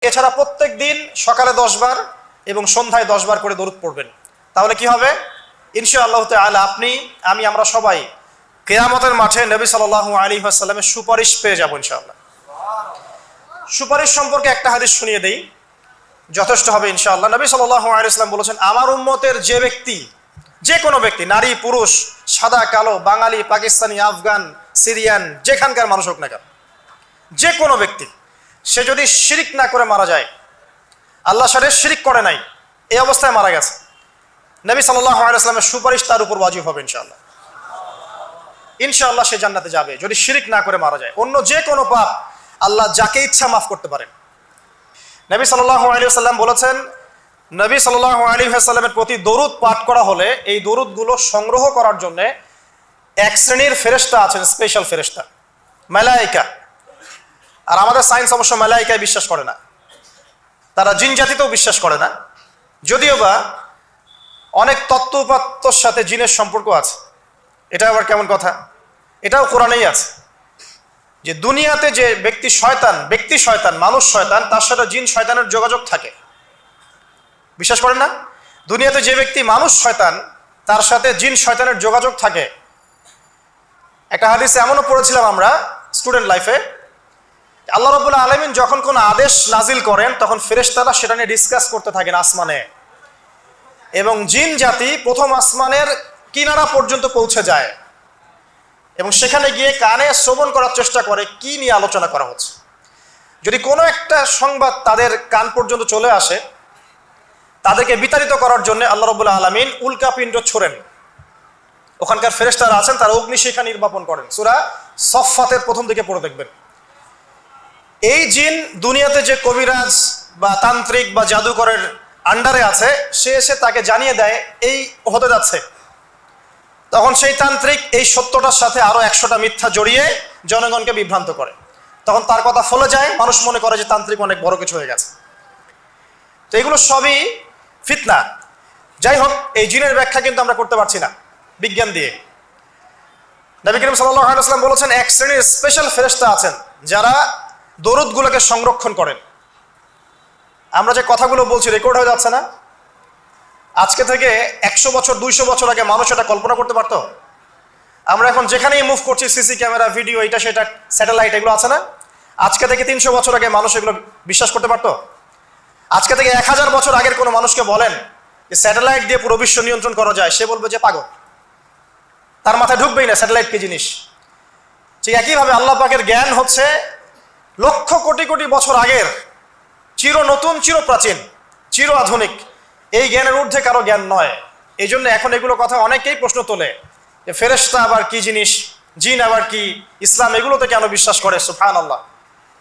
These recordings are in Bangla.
এছাড়া প্রত্যেক দিন সকালে 10 বার এবং সন্ধ্যায় 10 বার করে দরুদ পড়বেন। তাহলে কি হবে? ইনশাআল্লাহ তাআলা আপনি, আমি, আমরা সবাই কিয়ামতের মাঠে নবী সাল্লাল্লাহু আলাইহি ওয়াসাল্লামের সুপারিশ পেয়ে যাব ইনশাআল্লাহ। সুপারিশ সম্পর্কে একটা হাদিস শুনিয়ে দেই, যথেষ্ট হবে ইনশাআল্লাহ। নবী সাল্লাল্লাহু আলাইহি ওয়াসাল্লাম বলেছেন, আমার উম্মতের যে ব্যক্তি, যে কোনো ব্যক্তি, নারী পুরুষ, সাদা কালো, বাঙালি, পাকিস্তানি, আফগান, সিরিয়ান, যেখানকার মানুষ হোক না কেন, যে কোনো ব্যক্তি, সে যদি শিরিক না করে মারা যায়, আল্লাহর সাথে শিরিক করে নাই, এই অবস্থায় মারা গেছে, নবী সাল্লাল্লাহু আলাইহি ওয়াসাল্লামের সুপারিশ তার উপর ওয়াজিব হবে ইনশাআল্লাহ। ইনশাআল্লাহ সে জান্নাতে যাবে যদি শিরিক না করে মারা যায়। অন্য যে কোনো পাপ আল্লাহ যাকে ইচ্ছা মাফ করতে পারেন। নবী সাল্লাল্লাহু আলাইহি ওয়াসাল্লাম বলেছেন, নবী সাল্লাল্লাহু আলাইহি ওয়াসাল্লামের প্রতি দরুদ পাঠ করা হলে এই দরুদগুলো সংগ্রহ করার জন্য এক শ্রেণীর ফেরেশতা আছেন, স্পেশাল ফেরেশতা, মালায়েকা। আর আমাদের সায়েন্স অবশ্য মালায়েকায় বিশ্বাস করে না, তারা জিন জাতিতেও বিশ্বাস করে না, যদিও বা অনেক তত্ত্ব উপাত্তর সাথে জিনের সম্পর্ক আছে। এটা আবার কেমন কথা? এটাও কোরআনেই আছে যে দুনিয়াতে যে ব্যক্তি শয়তান, মানুষ শয়তান, তার সাথে জিন শয়তানের যোগাযোগ থাকে। বিশ্বাস করেন না? দুনিয়াতে যে ব্যক্তি মানুষ শয়তান, তার সাথে জিন শয়তানের যোগাযোগ থাকে। একটা হাদিসে এমনও পড়েছিলাম আমরা স্টুডেন্ট লাইফে, আল্লাহ রাব্বুল আলামিন যখন কোন আদেশ নাজিল করেন তখন ফেরেশতারা সেটা নিয়ে ডিসকাস করতে থাকেন আসমানে, এবং জিন জাতি প্রথম আসমানের কিনারা পর্যন্ত পৌঁছে যায় এবং সেখানে গিয়ে কানে শ্রবণ করার চেষ্টা করে কি নিয়ে আলোচনা করা হচ্ছে। যদি কোনো একটা সংবাদ তাদের কান পর্যন্ত চলে আসে, তাদেরকে বিতাড়িত করার জন্য আল্লাহ রাব্বুল আলামিন উল্কাপিণ্ড ছোড়েন। ওখানকার ফেরেশতারা আছেন, তারা অগ্নিশিখা নির্বাপন করেন। সূরা সফফাতের প্রথম দিকে পড়ে দেখবেন। এই জিন দুনিয়াতে যে কবিরাজ বা তান্ত্রিক বা জাদুকরের আন্ডারে আছে, সে এসে তাকে জানিয়ে দেয় এই হতে যাচ্ছে। তখন সেই তান্ত্রিক এই সত্যটার সাথে আরো 100টা মিথ্যা জড়িয়ে জনগণকে বিভ্রান্ত করে। তখন তার কথা ফলে যায়, মানুষ মনে করে যে তান্ত্রিক অনেক বড় কিছু হয়ে গেছে। তো এগুলো সবই ফিতনা। যাই হোক, এই জিনের ব্যাখ্যা কিন্তু আমরা করতে পারছি না বিজ্ঞান দিয়ে। নবী করিম সাল্লাল্লাহু আলাইহি ওয়াসাল্লাম বলেছেন, এক শ্রেণীর স্পেশাল ফেরেশতা আছেন যারা দরুদগুলোকে সংরক্ষণ করেন। আমরা যে কথাগুলো বলছি রেকর্ড হয়ে যাচ্ছে না? আজকে থেকে 100 বছর 200 বছর আগে মানুষ এটা কল্পনা করতে পারতো? আমরা এখন যেখানেই মুভ করছি, সিসি ক্যামেরা, ভিডিও, এটা সেটা, স্যাটেলাইট, এগুলো আছে না? আজকে থেকে 300 বছর আগে মানুষ এগুলো বিশ্বাস করতে পারতো? আজকে থেকে 1000 বছর আগের কোনো মানুষকে বলেন যে স্যাটেলাইট দিয়ে পুরো বিশ্ব নিয়ন্ত্রণ করা যায়, সে বলবে যে পাগল, তার মাথায় ঢুকবেই না স্যাটেলাইট কি জিনিস। ঠিক একইভাবে আল্লাহ পাকের জ্ঞান হচ্ছে লক্ষ কোটি কোটি বছর আগের, চির নতুন, চির প্রাচীন, চির আধুনিক। এই জ্ঞানের ঊর্ধ্বে কারো জ্ঞান নয়। এই জন্য এখন এগুলো কথা অনেকেই প্রশ্ন তোলে যে ফেরেশতা আবার কি জিনিস, জিন আবার কি, ইসলাম এগুলোতে কেন বিশ্বাস করে? সুবহানাল্লাহ।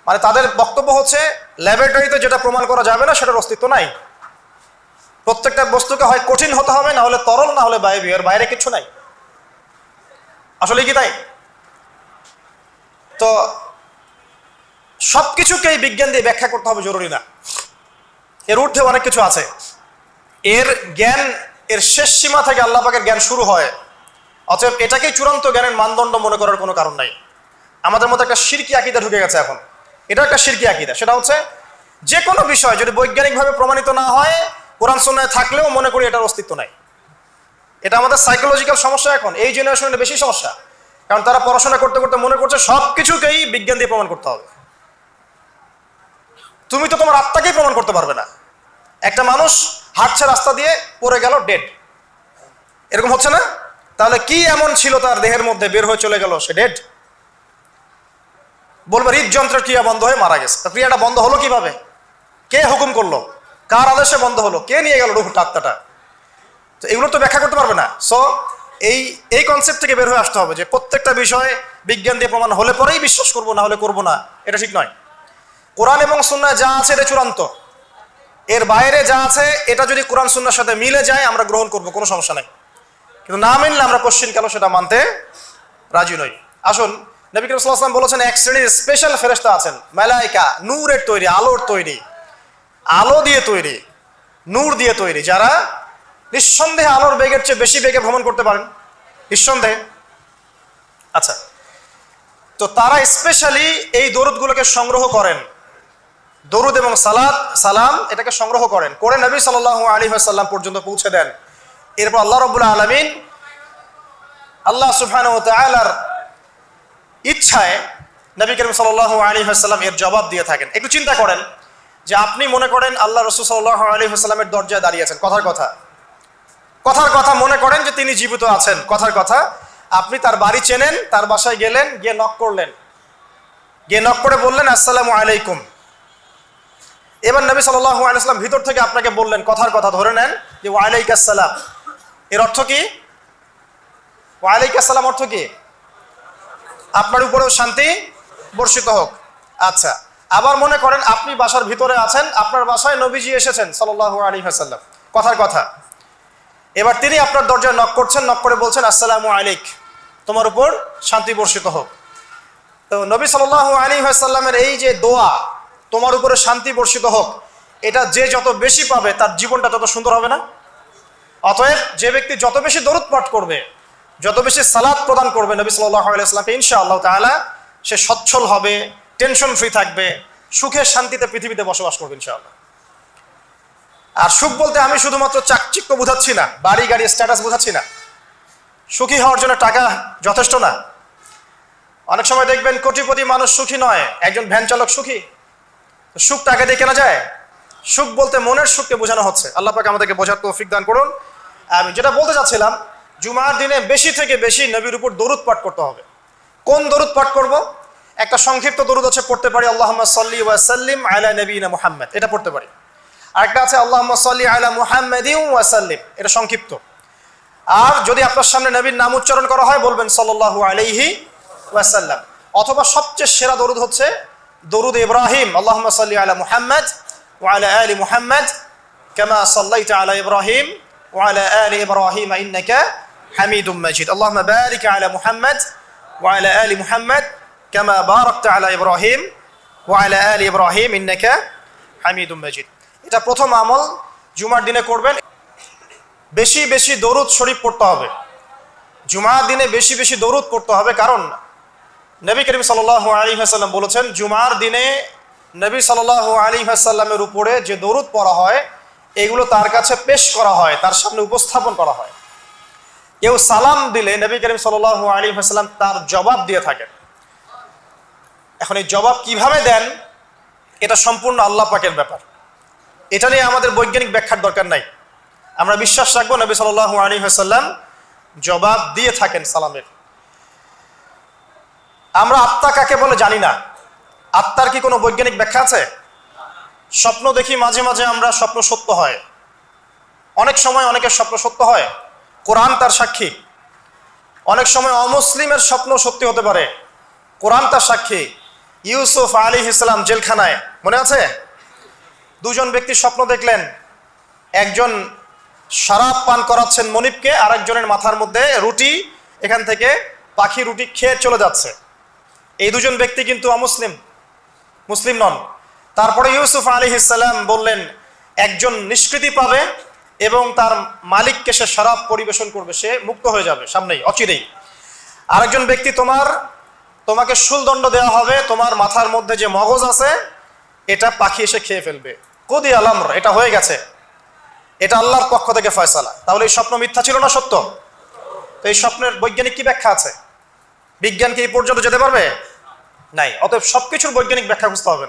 মানে তাদের বক্তব্য হচ্ছে ল্যাবরেটরিতে যেটা প্রমাণ করা যাবে না সেটার অস্তিত্ব নাই। প্রত্যেকটা বস্তুকে হয় কঠিন হতে হবে, না হলে তরল, না হলে বায়বীয়, এর বাইরে কিছু নাই। আসলে কি তাই? তো সবকিছুকেই বিজ্ঞান দিয়ে ব্যাখ্যা করতে হবে জরুরি না, এর ঊর্ধ্বে অনেক কিছু আছে। এর জ্ঞান, এর শেষ সীমা থেকে আল্লাহ পাকের জ্ঞান শুরু হয়। অতএব এটাকেই চূড়ান্ত জ্ঞানের মানদণ্ড মনে করার কোনো কারণ নাই। আমাদের মধ্যে একটা শিরকি আকীদা ঢুকে গেছে এখন। এটা একটা শিরকি আকীদা। সেটা হচ্ছে যে কোনো বিষয় যদি বৈজ্ঞানিকভাবে প্রমাণিত না হয়, কোরআন সুন্নাহয় থাকলেও মনে করি এটার অস্তিত্ব নাই। এটা আমাদের সাইকোলজিক্যাল সমস্যা। এখন এই জেনারেশনের বেশি সমস্যা, কারণ তারা পড়াশোনা করতে করতে মনে করছে সব কিছুকেই বিজ্ঞান দিয়ে প্রমাণ করতে হবে। তুমি তো তোমার আত্মাকেই প্রমাণ করতে পারবে না। একটা মানুষ হাঁটছে রাস্তা দিয়ে, পড়ে গেল, ডেড, এরকম হচ্ছে না? তাহলে কি এমন ছিল তার দেহের মধ্যে, বের হয়ে চলে গেল, সে ডেড? বলবে হৃদযন্ত্রের ক্রিয়া বন্ধ হয়ে মারা গেছে। তা ক্রিয়াটা বন্ধ হলো কিভাবে? কে হুকুম করলো? কার আদেশে বন্ধ হলো? কে নিয়ে গেল রুহটা, আত্মাটা? তো এগুলো তো ব্যাখ্যা করতে পারবে না। সো এই কনসেপ্ট থেকে বের হয়ে আসতে হবে যে প্রত্যেকটা বিষয় বিজ্ঞান দিয়ে প্রমাণ হলে পরেই বিশ্বাস করবো, না হলে করবো না, এটা ঠিক নয়। কোরআন এবং সুন্নাহ যা আছে এটা চূড়ান্ত। এর বাইরে যা আছে এটা যদি কোরআন সুন্নাহর সাথে মিলে যায় আমরা গ্রহণ করব, কোনো সমস্যা নাই। কিন্তু না মিললে আমরা কোশ্চিন কালো সেটা মানতে রাজি নই। আসুন, নবী করিম সাল্লাল্লাহু আলাইহি ওয়াসাল্লাম বলেছেন এক শ্রেণীর স্পেশাল ফেরেশতা আছেন, মালায়েকা, নূরের তৈরি, আলোর তৈরি, আলো দিয়ে তৈরি, নূর দিয়ে তৈরি, যারা নিঃসন্দেহে আলোর বেগের চেয়ে বেশি বেগে ভ্রমণ করতে পারেন, নিঃসন্দেহে। আচ্ছা, তো তারা স্পেশালি এই দরুদগুলোকে সংগ্রহ করেন দরুদ এবং সালাম এটাকে সংগ্রহ করেন, করে নবী সাল্লাল্লাহু আলাইহি ওয়াসাল্লাম পর্যন্ত পৌঁছে দেন। এরপর আল্লাহ রাব্বুল আলামিন আল্লাহ সুবহানাহু ওয়া তাআলার ইচ্ছায় নবী করিম সাল্লাল্লাহু আলাইহি ওয়াসাল্লাম এর জবাব দিয়ে থাকেন। একটু চিন্তা করেন যে আপনি মনে করেন আল্লাহ রাসূল সাল্লাল্লাহু আলাইহি ওয়াসাল্লামের দরজায় দাঁড়িয়ে আছেন, কথার কথা মনে করেন যে তিনি জীবিত আছেন, কথার কথা আপনি তার বাড়ি চেনেন, তার বাসায় গেলেন, গিয়ে নক করলেন, গিয়ে নক করে বললেন আসসালামু আলাইকুম। এবার নবী সাল্লাল্লাহু আলাইহি ওয়াসাল্লাম ভিতর থেকে আপনাকে বললেন, কথার কথা ধরে নেন যে ওয়ালাইকুম আসসালাম। এর অর্থ কি? ওয়ালাইকুম আসসালাম অর্থ কি? আপনার উপরেও শান্তি বর্ষিত হোক। আচ্ছা, আবার মনে করেন আপনি বাসার ভিতরে আছেন, আপনার বাসায় নবীজি এসেছেন সাল্লাল্লাহু আলাইহি ওয়াসাল্লাম, কথার কথা। এবার তিনি আপনার দরজায় নক করছেন, নক করে বলছেন আসসালামু আলাইক, তোমার উপর শান্তি বর্ষিত হোক। তো নবী সাল্লাল্লাহু আলাইহি ওয়াসাল্লামের এই যে দোয়া, তোমার উপরে শান্তি বর্ষিত হোক, এটা যে যত বেশি পাবে তার জীবনটা তত সুন্দর হবে না? অতএব যে ব্যক্তি যত বেশি দরুদ পাঠ করবে, যত বেশি সালাত প্রদান করবে নবী সাল্লাল্লাহু আলাইহি ওয়াসাল্লামকে, ইনশাআল্লাহ তাআলা সে সচ্ছল হবে, টেনশন ফ্রি থাকবে, সুখে শান্তিতে পৃথিবীতে বসবাস করবে ইনশাআল্লাহ। আর সুখ বলতে আমি শুধুমাত্র চাকচিক্য বোঝাচ্ছি না, বাড়ি গাড়ি স্ট্যাটাস বোঝাচ্ছি না। সুখী হওয়ার জন্য টাকা যথেষ্ট না। অনেক সময় দেখবেন কোটিপতি মানুষ সুখী নয়, একজন ভ্যান চালক সুখী। সুখ টাকা দিয়ে কেনা যায়? সুখ বলতে মনের সুখকে বোঝানো হচ্ছে। আল্লাহ পাক আমাদেরকে বোঝার তৌফিক দান করুন। আমি যেটা বলতে চাচ্ছিলাম, জুমার দিনে বেশি থেকে বেশি নবীর উপর দরুদ পাঠ করতে হবে। কোন দরুদ পাঠ করব? একটা সংক্ষিপ্ত দরুদ আছে, পড়তে পারি আল্লাহুম্মা সাল্লি ওয়া সাল্লিম আলা নবিয়িনা মুহাম্মদ, এটা পড়তে পারি। আরেকটা আছে আল্লাহুম্মা সাল্লি আলা মুহাম্মাদিন ওয়া সাল্লিম, এটা সংক্ষিপ্ত। আর যদি আপনার সামনে নবীর নাম উচ্চারণ করা হয় বলবেন সাল্লাল্লাহু আলাইহি ওয়াসাল্লাম। অথবা সবচেয়ে সেরা দরুদ হচ্ছে দরুদ ইব্রাহিম, আল্লাহুম্মা সাল্লি আলা মুহাম্মদ ওয়া আলা আলি মুহাম্মদ কামা সাল্লাইতা আলা ইব্রাহিম ওয়া আলা আলি ইব্রাহিম ইন্নাকা হামিদুম মাজিদ। আল্লাহুম্মা বারিক আলা মুহাম্মদ ওয়া আলা আলি মুহাম্মদ কামা বারাকতা আলা ইব্রাহিম ওয়া আলা আলি ইব্রাহিম ইন্নাকা হামিদুম মাজিদ। এটা প্রথম আমল, জুমার দিনে করবেন। বেশি বেশি দরুদ শরীফ পড়তে হবে। জুমার দিনে বেশি বেশি দরুদ পড়তে হবে, কারণ নবী করিম সাল্লাল্লাহু আলাইহি ওয়াসাল্লাম বলেছেন জুমার দিনে নবী সাল্লাল্লাহু আলাইহি ওয়াসাল্লামের উপরে যে দরুদ পড়া হয় এগুলো তার কাছে পেশ করা হয়, তার সামনে উপস্থাপন করা হয়। কেউ সালাম দিলে নবী করিম সাল্লাল্লাহু আলাইহি ওয়াসাল্লাম তার জবাব দিয়ে থাকেন। এখন এই জবাব কিভাবে দেন এটা সম্পূর্ণ আল্লাহ পাকের ব্যাপার। এটা নিয়ে আমাদের বৈজ্ঞানিক ব্যাখ্যার দরকার নাই। আমরা বিশ্বাস রাখবো নবী সাল্লাল্লাহু আলাইহি ওয়াসাল্লাম জবাব দিয়ে থাকেন সালামের। আমরা আত্মা কাকে বলে জানি না। আত্মার কি কোনো বৈজ্ঞানিক ব্যাখ্যা আছে? স্বপ্ন দেখি মাঝে মাঝে আমরা, স্বপ্ন সত্য হয়। অনেক সময় অনেকের স্বপ্ন সত্য হয়, কোরআন তার সাক্ষী। অনেক সময় অমুসলিমের স্বপ্ন সত্যি হতে পারে, কোরআন তার সাক্ষী। ইউসুফ আলাইহিস সালাম জেলখানায়, মনে আছে? দুজন ব্যক্তি স্বপ্ন দেখলেন, একজন শরাব পান করাচ্ছেন মনিবকে, আর একজনের মাথার মধ্যে রুটি, এখান থেকে পাখি রুটি খেয়ে চলে যাচ্ছে। এই দুজন ব্যক্তি কিন্তু অমুসলিম, মুসলিম নন। তারপরে ইউসুফ আলাইহিস সালাম বললেন একজন নিষ্কৃতি পাবে এবং তার মালিককে সে শরাব পরিবেশন করবে, সে মুক্ত হয়ে যাবে সামনেই, অচিরেই। আরেকজন ব্যক্তি তোমাকে শুলদণ্ড দেওয়া হবে, তোমার মাথার মধ্যে যে মগজ আছে এটা পাখি এসে খেয়ে ফেলবে। কুদি আল আমর, এটা হয়ে গেছে, এটা আল্লাহর পক্ষ থেকে ফয়সালা। তাহলে এই স্বপ্ন মিথ্যা ছিল না সত্য? তো এই স্বপ্নের বৈজ্ঞানিক কি ব্যাখ্যা আছে? বিজ্ঞান কি এই পর্যন্ত যেতে পারবে? নাই। অতএব সবকিছুর বৈজ্ঞানিক ব্যাখ্যা খুঁজতে হবে না।